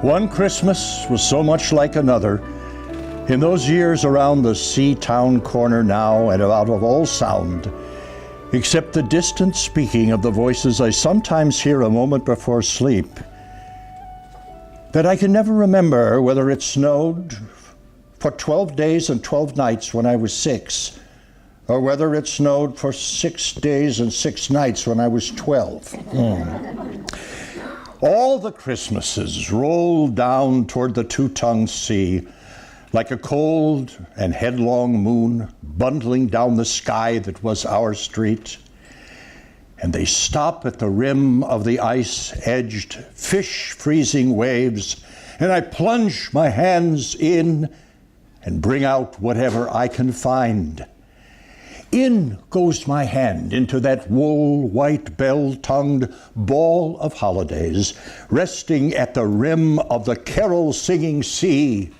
One Christmas was so much like another. In those years around the Seatown corner now and out of all sound, except the distant speaking of the voices I sometimes hear a moment before sleep, that I can never remember whether it snowed for 12 days and 12 nights when I was 6, or whether it snowed for 6 days and 6 nights when I was 12. All the Christmases rolled down toward the two-tongued sea like a cold and headlong moon bundling down the sky that was our street. And they stop at the rim of the ice-edged, fish-freezing waves, and I plunge my hands in and bring out whatever I can find. In goes my hand into that wool, white, bell-tongued ball of holidays, resting at the rim of the carol-singing sea.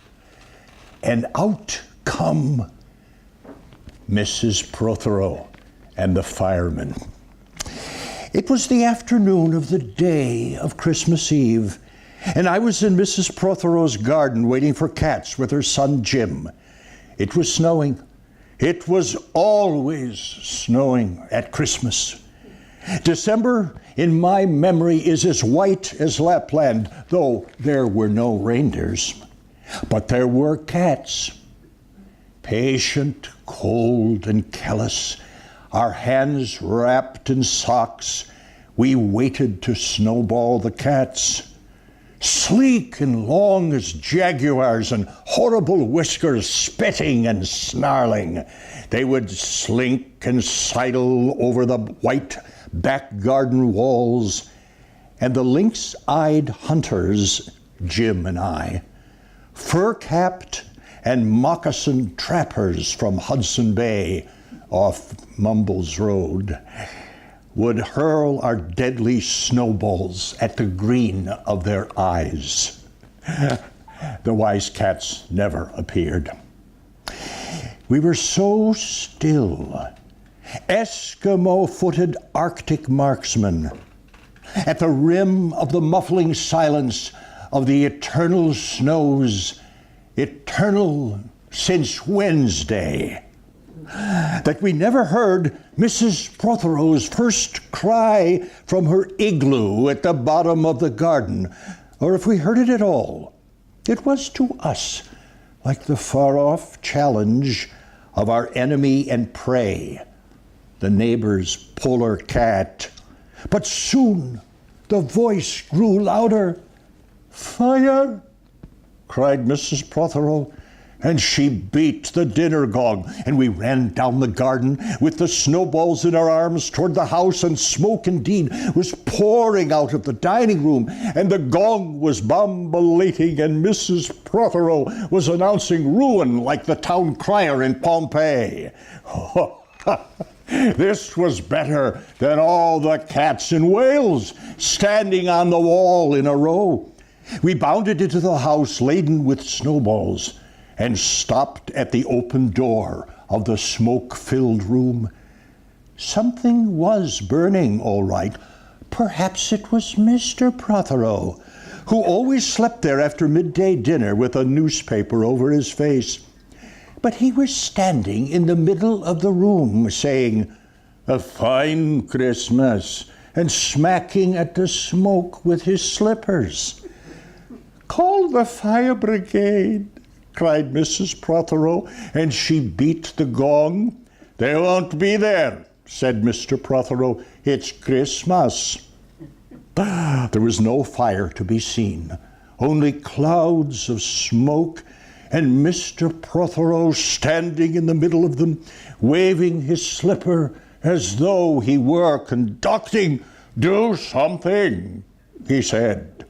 And out come Mrs. Prothero and the firemen. It was the afternoon of the day of Christmas Eve, and I was in Mrs. Prothero's garden waiting for cats with her son Jim. It was snowing. It was always snowing at Christmas. December, in my memory, is as white as Lapland, though there were no reindeers. But there were cats. Patient, cold, and callous, our hands wrapped in socks, we waited to snowball the cats. Sleek and long as jaguars and horrible whiskers spitting and snarling, they would slink and sidle over the white back garden walls, and the lynx-eyed hunters, Jim and I, fur-capped and moccasined trappers from Hudson Bay off Mumbles Road, would hurl our deadly snowballs at the green of their eyes. The wise cats never appeared. We were so still, Eskimo-footed Arctic marksmen, at the rim of the muffling silence of the eternal snows, eternal since Wednesday, that we never heard Mrs. Prothero's first cry from her igloo at the bottom of the garden, or if we heard it at all, it was to us like the far-off challenge of our enemy and prey, the neighbor's polar cat. But soon the voice grew louder. "Fire!" cried Mrs. Prothero, and she beat the dinner gong, and we ran down the garden with the snowballs in our arms toward the house, and smoke indeed was pouring out of the dining room, and the gong was bombulating, and Mrs. Prothero was announcing ruin like the town crier in Pompeii. This was better than all the cats in Wales standing on the wall in a row. We bounded into the house laden with snowballs and stopped at the open door of the smoke-filled room. Something was burning, all right. Perhaps it was Mr. Prothero, who always slept there after midday dinner with a newspaper over his face. But he was standing in the middle of the room saying, "A fine Christmas," and smacking at the smoke with his slippers. "Call the fire brigade," cried Mrs. Prothero, and she beat the gong. "They won't be there," said Mr. Prothero. "It's Christmas." There was no fire to be seen, only clouds of smoke, and Mr. Prothero standing in the middle of them, waving his slipper as though he were conducting. "Do something," he said.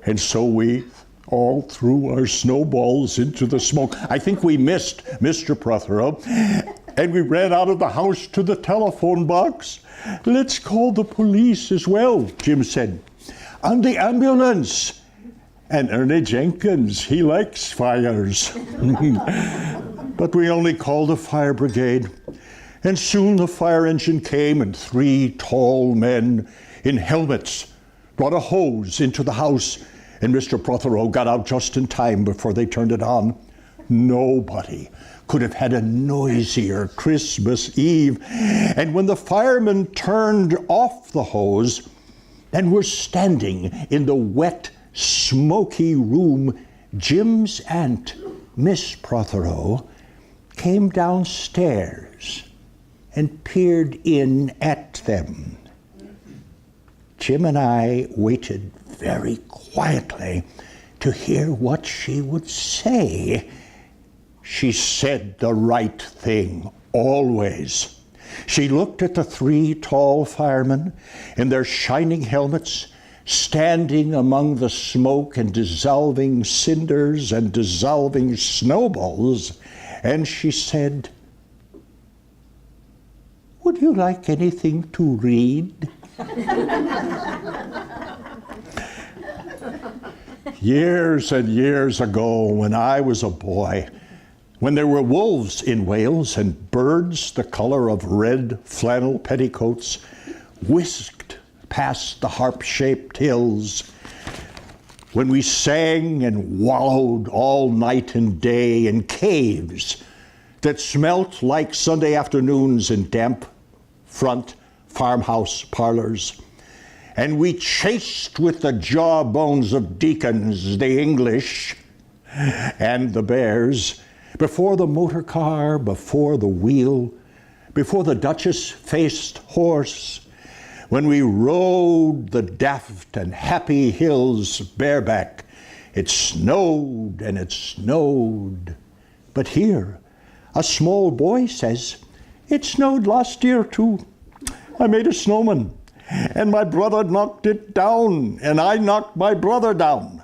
And so we all threw our snowballs into the smoke. I think we missed Mr. Prothero, and we ran out of the house to the telephone box. "Let's call the police as well," Jim said. "And the ambulance. And Ernie Jenkins, he likes fires." But we only called the fire brigade. And soon the fire engine came, and 3 tall men in helmets brought a hose into the house, and Mr. Prothero got out just in time before they turned it on. Nobody could have had a noisier Christmas Eve. And when the firemen turned off the hose and were standing in the wet, smoky room, Jim's aunt, Miss Prothero, came downstairs and peered in at them. Jim and I waited very quietly to hear what she would say. She said the right thing, always. She looked at the 3 tall firemen in their shining helmets, standing among the smoke and dissolving cinders and dissolving snowballs, and she said, "Would you like anything to read?" Years and years ago, when I was a boy, when there were wolves in Wales and birds the color of red flannel petticoats whisked past the harp-shaped hills, when we sang and wallowed all night and day in caves that smelt like Sunday afternoons in damp front farmhouse parlors, and we chased with the jawbones of deacons the English and the bears before the motor car, before the wheel, before the Duchess-faced horse, when we rode the daft and happy hills bareback. It snowed and it snowed. But here, a small boy says, "It snowed last year too. I made a snowman, and my brother knocked it down, and I knocked my brother down.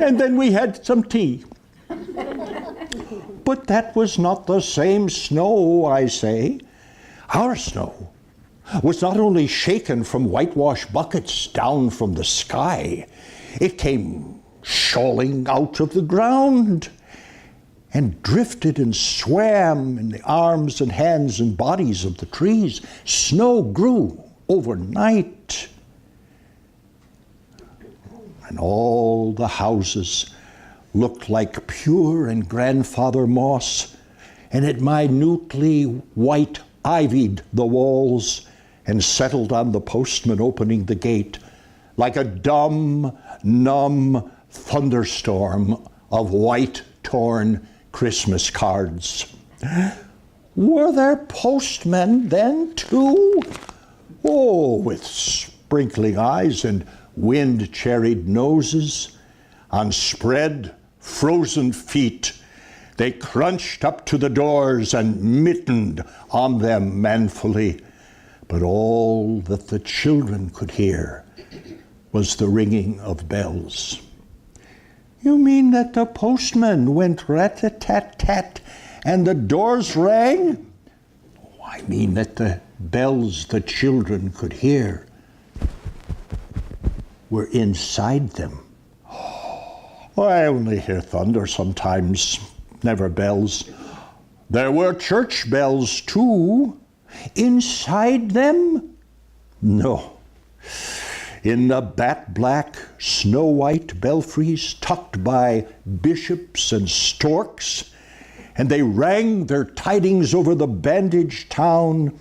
And then we had some tea." But that was not the same snow, I say. Our snow was not only shaken from whitewash buckets down from the sky, it came shoaling out of the ground and drifted and swam in the arms and hands and bodies of the trees. Snow grew overnight. And all the houses looked like pure and grandfather moss, and it minutely white-ivied the walls and settled on the postman opening the gate like a dumb, numb thunderstorm of white, torn Christmas cards. Were there postmen then, too? Oh, with sprinkling eyes and wind-cherried noses, on spread, frozen feet, they crunched up to the doors and mittened on them manfully. But all that the children could hear was the ringing of bells. "You mean that the postman went rat-a-tat-tat and the doors rang?" "Oh, I mean that the bells the children could hear were inside them. I only hear thunder sometimes, never bells. There were church bells too. Inside them? No. In the bat-black, snow-white belfries tucked by bishops and storks, and they rang their tidings over the bandaged town,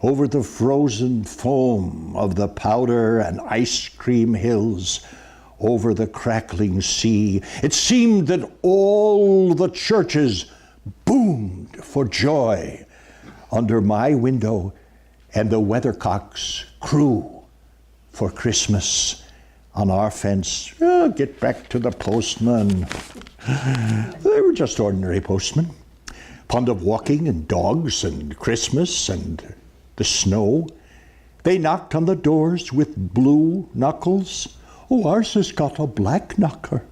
over the frozen foam of the powder and ice cream hills, over the crackling sea. It seemed that all the churches boomed for joy under my window, and the weathercocks crew for Christmas on our fence. Oh, get back to the postman. They were just ordinary postmen, fond of walking and dogs and Christmas and the snow. They knocked on the doors with blue knuckles. Oh, ours has got a black knocker.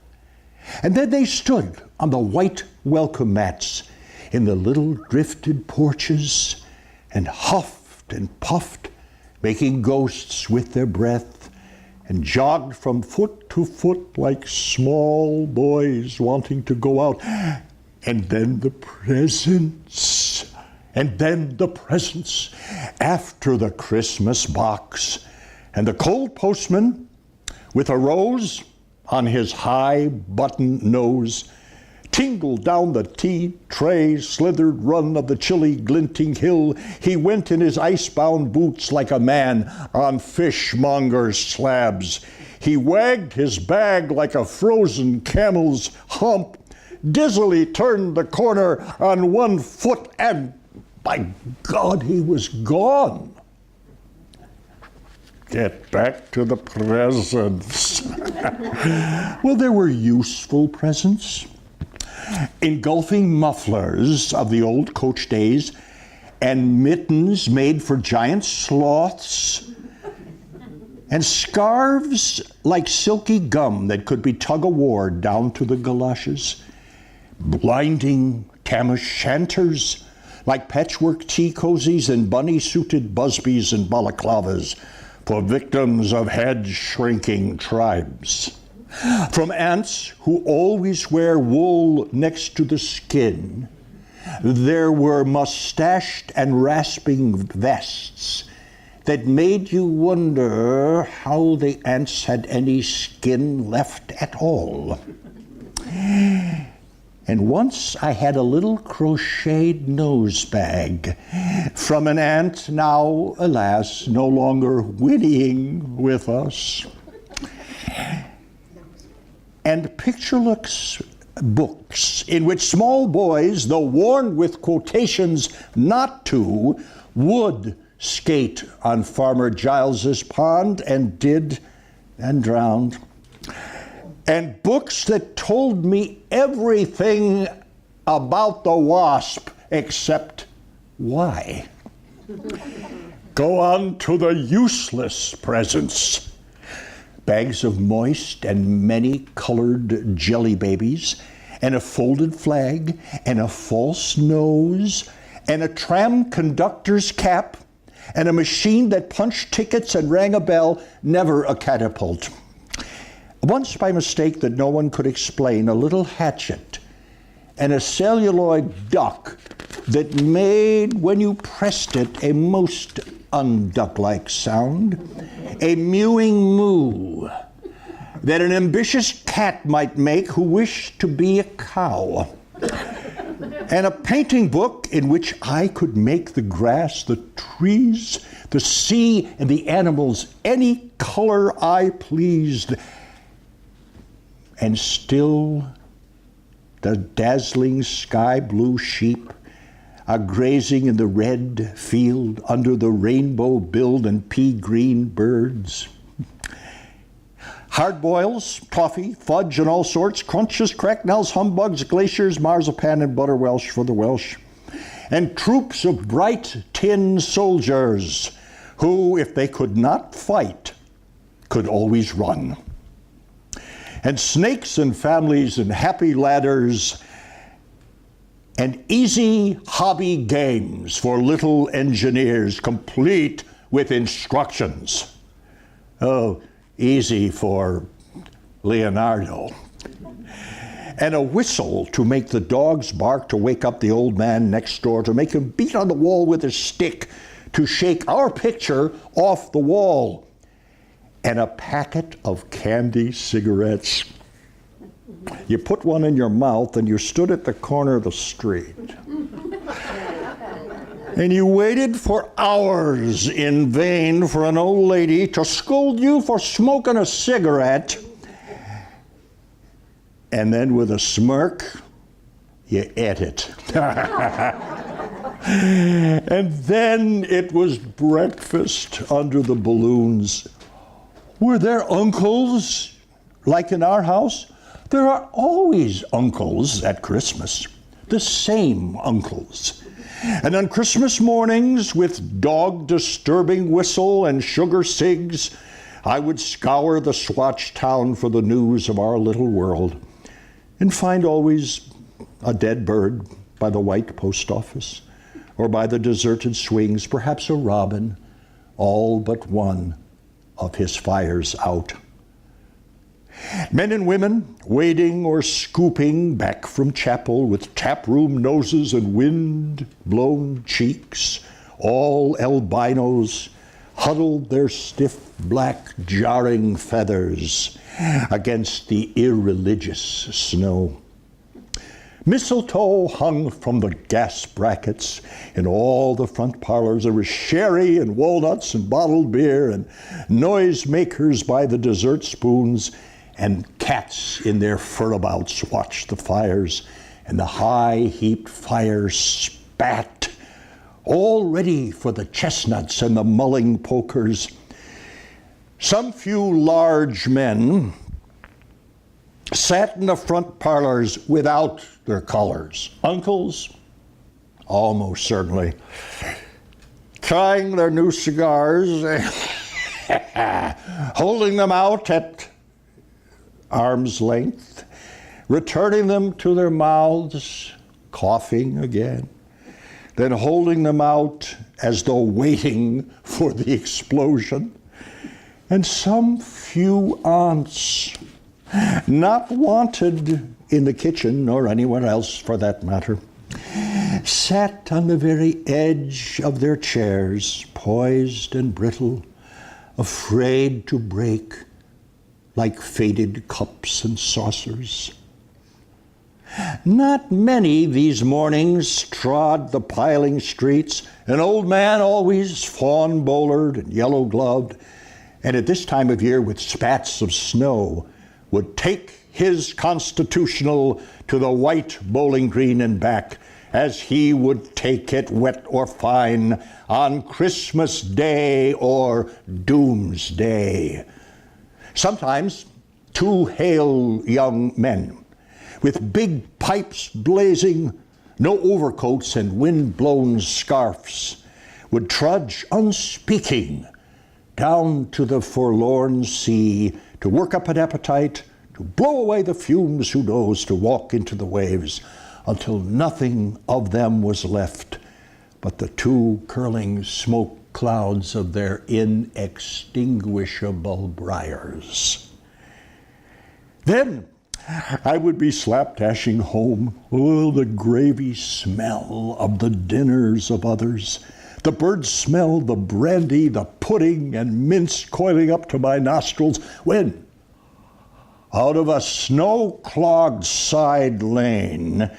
And then they stood on the white welcome mats in the little drifted porches and huffed and puffed, making ghosts with their breath, and jogged from foot to foot like small boys wanting to go out. And then the presents. And then the presents after the Christmas box. And the cold postman, with a rose on his high button nose, tingled down the tea tray slithered run of the chilly glinting hill. He went in his icebound boots like a man on fishmonger's slabs. He wagged his bag like a frozen camel's hump, dizzily turned the corner on one foot, and by God, he was gone. Get back to the presents. Well, there were useful presents. Engulfing mufflers of the old coach days, and mittens made for giant sloths, and scarves like silky gum that could be tug-of-war down to the galoshes, blinding tam-o'-shanters like patchwork tea cozies and bunny-suited busbies and balaclavas for victims of head-shrinking tribes. From ants who always wear wool next to the skin, there were mustached and rasping vests that made you wonder how the ants had any skin left at all. And once I had a little crocheted nose bag from an ant now, alas, no longer whinnying with us. And pictureless books in which small boys, though warned with quotations not to, would skate on Farmer Giles's pond, and did, and drowned. And books that told me everything about the wasp except why. Go on to the useless presents. Bags of moist and many-colored jelly babies, and a folded flag, and a false nose, and a tram conductor's cap, and a machine that punched tickets and rang a bell, never a catapult. Once, by mistake that no one could explain, a little hatchet, and a celluloid duck that made, when you pressed it, a most unduck-like sound, a mewing moo that an ambitious cat might make who wished to be a cow, and a painting book in which I could make the grass, the trees, the sea, and the animals any color I pleased, and still the dazzling sky blue sheep are grazing in the red field under the rainbow-billed and pea-green birds. Hard-boils, toffee, fudge, and all sorts, crunches, cracknels, humbugs, glaciers, marzipan, and butter Welsh for the Welsh. And troops of bright tin soldiers who, if they could not fight, could always run. And snakes and families and happy ladders, and easy hobby games for little engineers, complete with instructions. Oh, easy for Leonardo. And a whistle to make the dogs bark, to wake up the old man next door, to make him beat on the wall with a stick, to shake our picture off the wall. And a packet of candy cigarettes. You put one in your mouth and you stood at the corner of the street. And you waited for hours in vain for an old lady to scold you for smoking a cigarette. And then with a smirk, you ate it. And then it was breakfast under the balloons. Were there uncles like in our house? There are always uncles at Christmas, the same uncles. And on Christmas mornings, with dog-disturbing whistle and sugar cigs, I would scour the Swatch town for the news of our little world, and find always a dead bird by the white post office, or by the deserted swings, perhaps a robin, all but one of his fires out. Men and women wading or scooping back from chapel with taproom noses and wind-blown cheeks, all albinos, huddled their stiff black jarring feathers against the irreligious snow. Mistletoe hung from the gas brackets. In all the front parlors there was sherry and walnuts and bottled beer, and noisemakers by the dessert spoons, and cats in their furabouts watched the fires, and the high-heaped fires spat, all ready for the chestnuts and the mulling pokers. Some few large men sat in the front parlors without their collars. Uncles, almost certainly, trying their new cigars, holding them out at arm's length, returning them to their mouths, coughing again, then holding them out as though waiting for the explosion. And some few aunts, not wanted in the kitchen or anywhere else for that matter, sat on the very edge of their chairs, poised and brittle, afraid to break, like faded cups and saucers. Not many these mornings trod the piling streets, an old man always fawn-bowlered and yellow-gloved, and at this time of year with spats of snow, would take his constitutional to the white bowling green and back, as he would take it, wet or fine, on Christmas Day or Doomsday. Sometimes two hale young men, with big pipes blazing, no overcoats and wind-blown scarfs, would trudge unspeaking down to the forlorn sea to work up an appetite, to blow away the fumes, who knows, to walk into the waves, until nothing of them was left but the two curling smoke clouds of their inextinguishable briars. Then I would be slapdashing home. Oh, the gravy smell of the dinners of others, the bird smell, the brandy, the pudding, and mince coiling up to my nostrils, when out of a snow-clogged side lane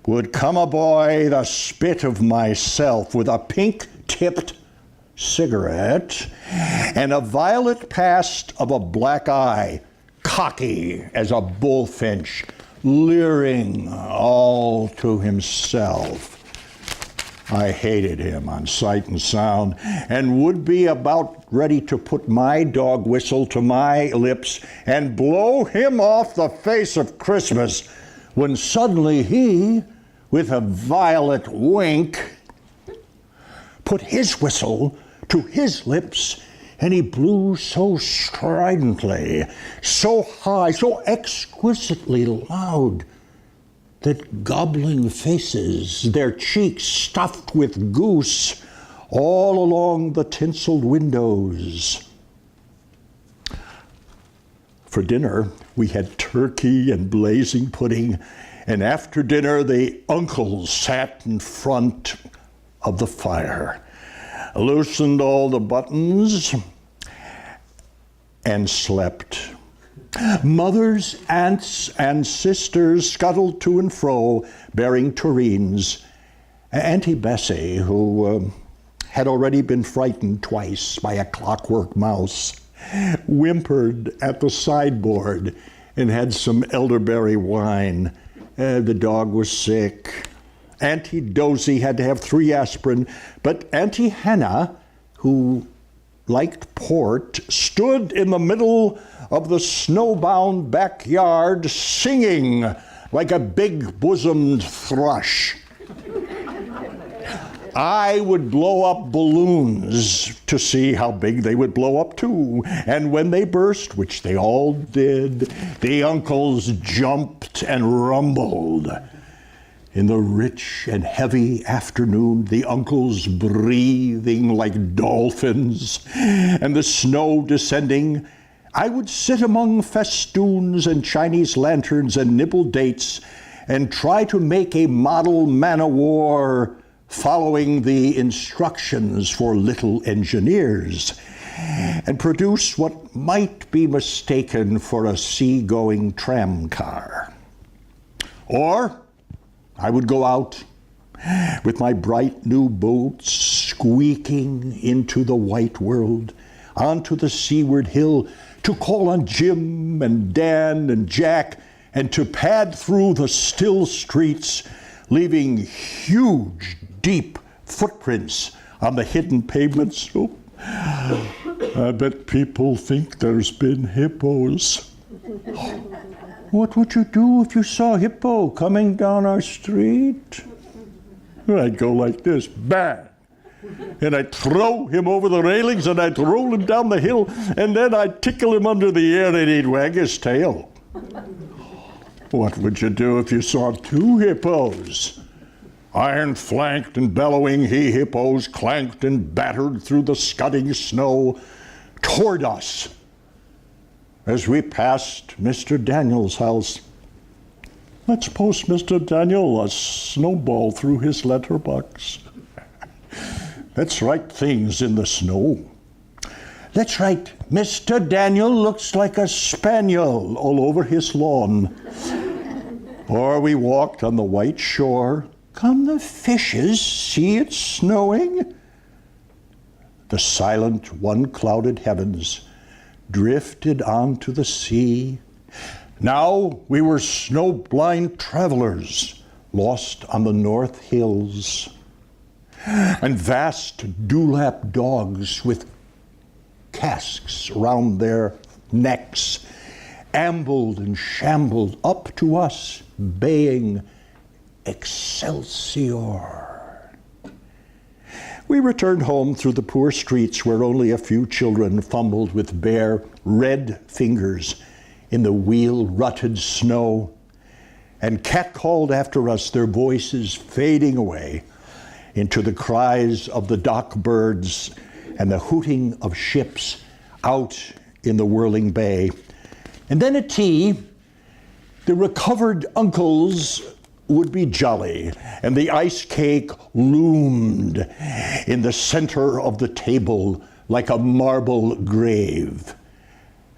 would come a boy, the spit of myself, with a pink-tipped cigarette and a violet past of a black eye, cocky as a bullfinch, leering all to himself. I hated him on sight and sound, and would be about ready to put my dog whistle to my lips and blow him off the face of Christmas, when suddenly he, with a violet wink, put his whistle to his lips, and he blew so stridently, so high, so exquisitely loud, that gobbling faces, their cheeks stuffed with goose, all along the tinseled windows. For dinner, we had turkey and blazing pudding, and after dinner, the uncles sat in front of the fire, loosened all the buttons, and slept. Mothers, aunts, and sisters scuttled to and fro, bearing tureens. Auntie Bessie, who had already been frightened twice by a clockwork mouse, whimpered at the sideboard and had some elderberry wine. The dog was sick. Auntie Dozy had to have 3 aspirin, but Auntie Hannah, who liked port, stood in the middle of the snowbound backyard singing like a big-bosomed thrush. I would blow up balloons to see how big they would blow up too. And when they burst, which they all did, the uncles jumped and rumbled. In the rich and heavy afternoon, the uncles breathing like dolphins, and the snow descending, I would sit among festoons and Chinese lanterns and nibble dates and try to make a model man-o-war following the instructions for little engineers, and produce what might be mistaken for a sea-going tram car. Or I would go out with my bright new boots, squeaking into the white world, onto the seaward hill, to call on Jim and Dan and Jack, and to pad through the still streets, leaving huge, deep footprints on the hidden pavements. Oh, I bet people think there's been hippos. What would you do if you saw a hippo coming down our street? I'd go like this, bang, and I'd throw him over the railings and I'd roll him down the hill, and then I'd tickle him under the ear and he'd wag his tail. What would you do if you saw 2 hippos? Iron-flanked and bellowing he-hippos clanked and battered through the scudding snow toward us. As we passed Mr. Daniel's house, let's post Mr. Daniel a snowball through his letterbox. Let's write things in the snow. Let's write, Mr. Daniel looks like a spaniel all over his lawn. Or we walked on the white shore. Come the fishes, see it snowing? The silent, one-clouded heavens drifted onto the sea. Now we were snow-blind travelers, lost on the north hills. And vast dewlap dogs with casks round their necks ambled and shambled up to us, baying, Excelsior. We returned home through the poor streets where only a few children fumbled with bare, red fingers in the wheel-rutted snow, and catcalled after us, their voices fading away into the cries of the dock birds and the hooting of ships out in the whirling bay. And then at tea, the recovered uncles would be jolly, and the ice cake loomed in the center of the table like a marble grave.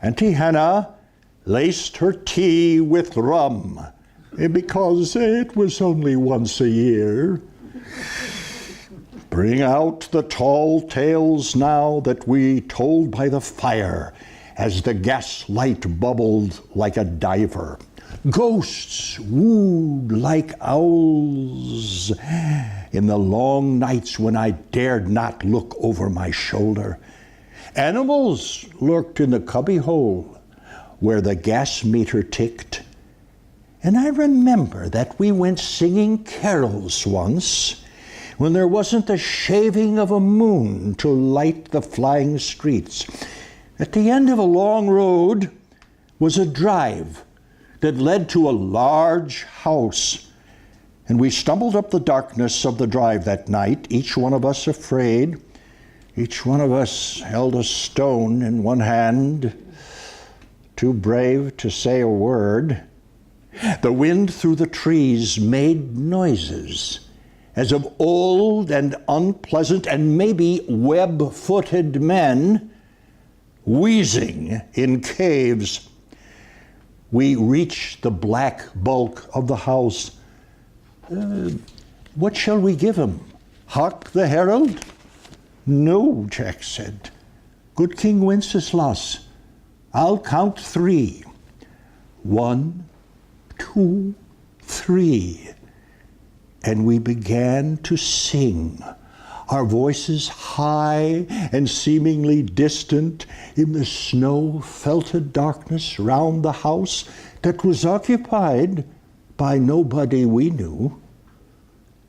Auntie Hannah laced her tea with rum because it was only once a year. Bring out the tall tales now that we told by the fire as the gaslight bubbled like a diver. Ghosts wooed like owls in the long nights when I dared not look over my shoulder. Animals lurked in the cubbyhole where the gas meter ticked. And I remember that we went singing carols once when there wasn't the shaving of a moon to light the flying streets. At the end of a long road was a drive that led to a large house And we stumbled up the darkness of the drive that night, each one of us afraid. Each one of us held a stone in one hand, too brave to say a word. The wind through the trees made noises as of old and unpleasant and maybe web-footed men wheezing in caves. We reached the black bulk of the house. What shall we give him? Hark the herald? No, Jack said. Good King Wenceslas, I'll count 3. 1, 2, 3. And we began to sing, our voices high and seemingly distant in the snow-felted darkness round the house that was occupied by nobody we knew.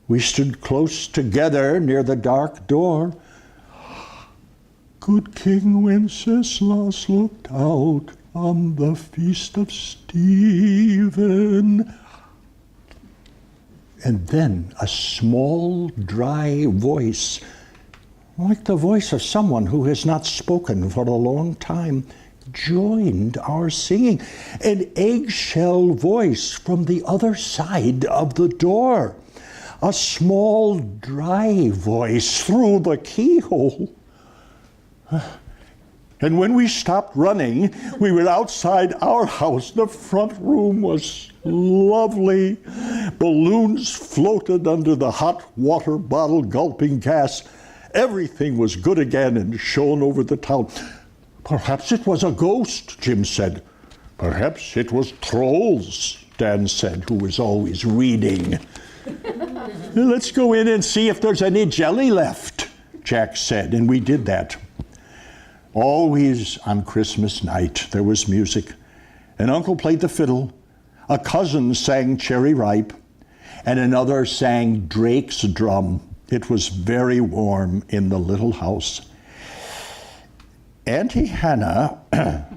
We stood close together near the dark door. Good King Wenceslas looked out on the feast of Stephen. And then a small, dry voice, like the voice of someone who has not spoken for a long time, joined our singing. An eggshell voice from the other side of the door. A small, dry voice through the keyhole. And when we stopped running, we were outside our house. The front room was lovely. Balloons floated under the hot water bottle gulping gas. Everything was good again and shone over the town. Perhaps it was a ghost, Jim said. Perhaps it was trolls, Dan said, who was always reading. Let's go in and see if there's any jelly left, Jack said, and we did that. Always on Christmas night, there was music. An uncle played the fiddle, a cousin sang Cherry Ripe, and another sang Drake's drum. It was very warm in the little house. Auntie Hannah,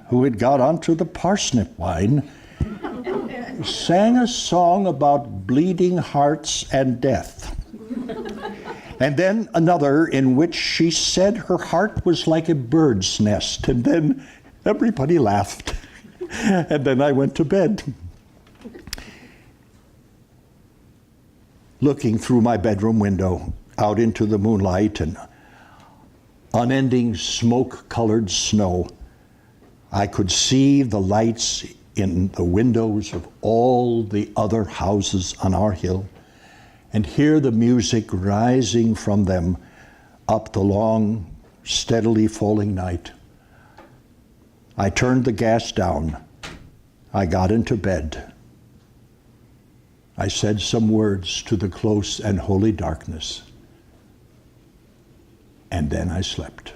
who had got onto the parsnip wine, sang a song about bleeding hearts and death. And then another in which she said her heart was like a bird's nest. And then everybody laughed. And then I went to bed. Looking through my bedroom window out into the moonlight and unending smoke-colored snow, I could see the lights in the windows of all the other houses on our hill, and hear the music rising from them up the long, steadily falling night. I turned the gas down. I got into bed. I said some words to the close and holy darkness, and then I slept.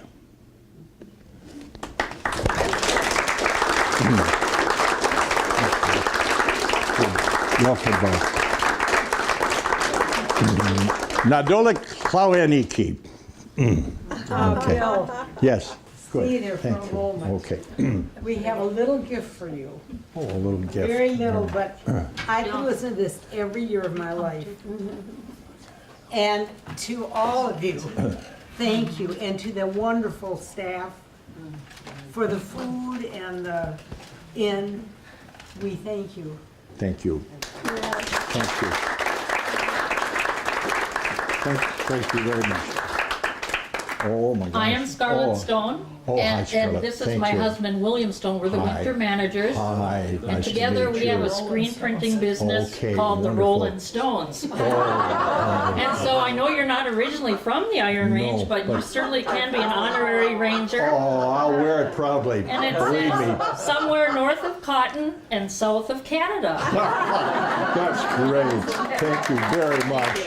Nadolik Klaweniki. Okay. Yes. Good. Stay there for a moment. Okay. We have a little gift for you. Oh, a little gift. Very little, but I can listen to this every year of my life. And to all of you, thank you. And to the wonderful staff for the food and the inn, we thank you. Thank you. Thank you. Thank you very much. Oh my gosh. I am Scarlett Oh. Stone, Oh, hi, and Scarlett. this is Thank my you. husband, William Stone. We're the Hi. winter managers. Hi, And nice to together meet we have you. a screen printing business Okay, called the wonderful. Rollin' Stones. Oh, And so I know you're not originally from the Iron Range, but you certainly can be an honorary ranger. oh, I'll wear it proudly. And it Believe me. says somewhere north of Cotton and south of Canada. That's great. Thank you very much.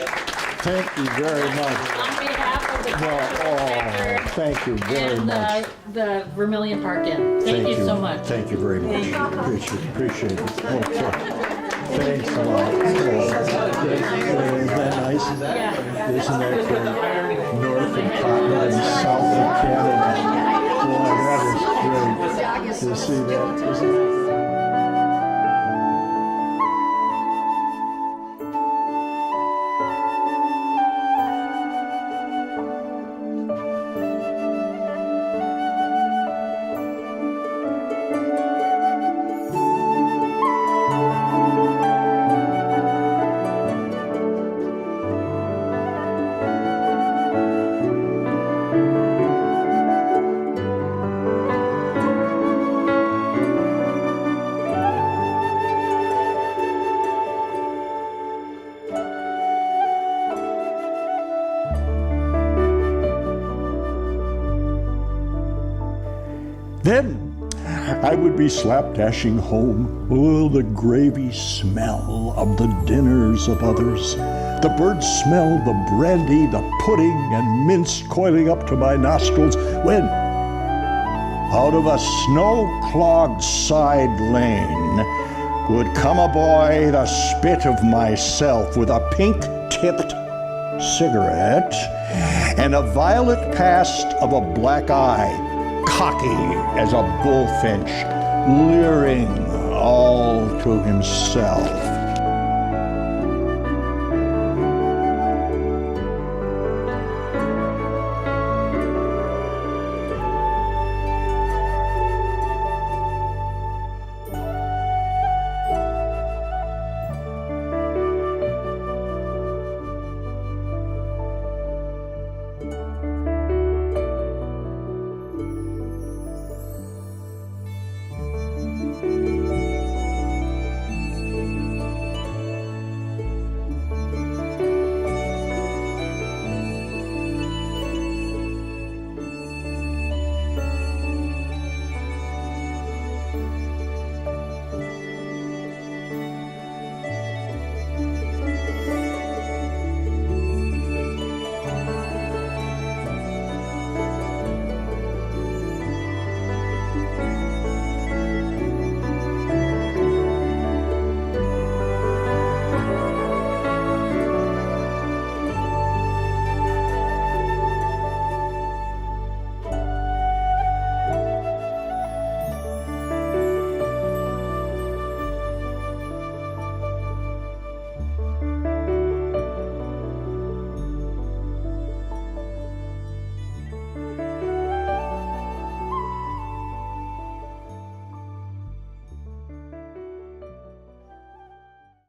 Thank you very much. On behalf of the Well, Canada Center thank you very and much. the Vermilion Park Inn. Thank you so much. Thank you very much. Appreciate it. Okay. Thanks a lot. Isn't that nice? Yeah. Isn't that great? North of Cotton and south of Canada. Boy, that is great to see that. Isn't it? Then I would be slapdashing home. Oh, the gravy smell of the dinners of others. The bird smell, the brandy, the pudding, and mince coiling up to my nostrils, when out of a snow-clogged side lane would come a boy, the spit of myself, with a pink-tipped cigarette and a violet past of a black eye, cocky as a bullfinch, leering all to himself.